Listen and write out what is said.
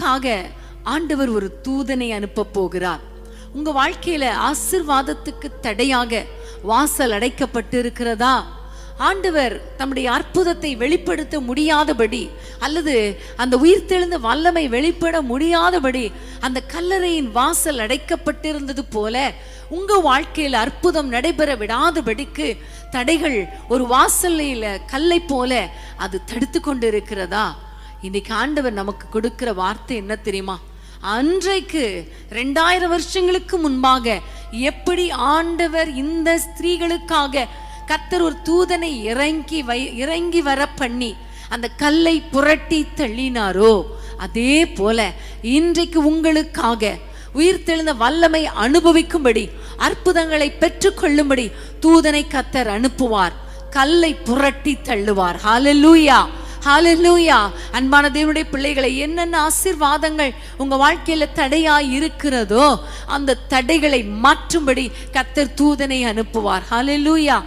உங்களுக்காக ஆண்டவர் ஒரு தூதனை அனுப்ப போகிறார். உங்க வாழ்க்கையில ஆசீர்வாதத்துக்கு தடையாக வாசல் அடைக்கப்பட்டு இருக்கிறதா? ஆண்டவர் தம்முடைய அற்புதத்தை வெளிப்படுத்த முடியாதபடி, அல்லது அந்த உயிர்த்தெழுந்த வல்லமை வெளிப்பட முடியாதபடி அந்த கல்லறையின் வாசல் அடைக்கப்பட்டிருந்தது போல உங்க வாழ்க்கையில் அற்புதம் நடைபெற விடாதபடிக்கு தடைகள் ஒரு வாசல்ல கல்லை போல அது தடுத்து கொண்டு இருக்கிறதா? இன்னைக்கு ஆண்டவர் நமக்கு கொடுக்கிற வார்த்தை என்ன தெரியுமா? அன்றைக்கு 2000 வருஷங்களுக்கு முன்பாக எப்படி ஆண்டவர் இந்த ஸ்திரீகளுக்காக கர்த்தர் ஒரு தூதனை இறங்கி வர பண்ணி அந்த கல்லை புரட்டி தள்ளினாரோ, அதே போல இன்றைக்கு உங்களுக்காக உயிர்த்தெழுந்த வல்லமை அனுபவிக்கும்படி, அற்புதங்களை பெற்றுக்கொள்ளும்படி தூதனை கர்த்தர் அனுப்புவார். கல்லை புரட்டி தள்ளுவார். ஹல்லேலூயா, ஹல்லேலூயா. அன்பான தேவனுடைய பிள்ளைகளை, என்னென்ன ஆசீர்வாதங்கள் உங்க வாழ்க்கையில தடையாய் இருக்கிறதோ அந்த தடைகளை மாற்றும்படி கர்த்தர் தூதனை அனுப்புவார். ஹல்லேலூயா.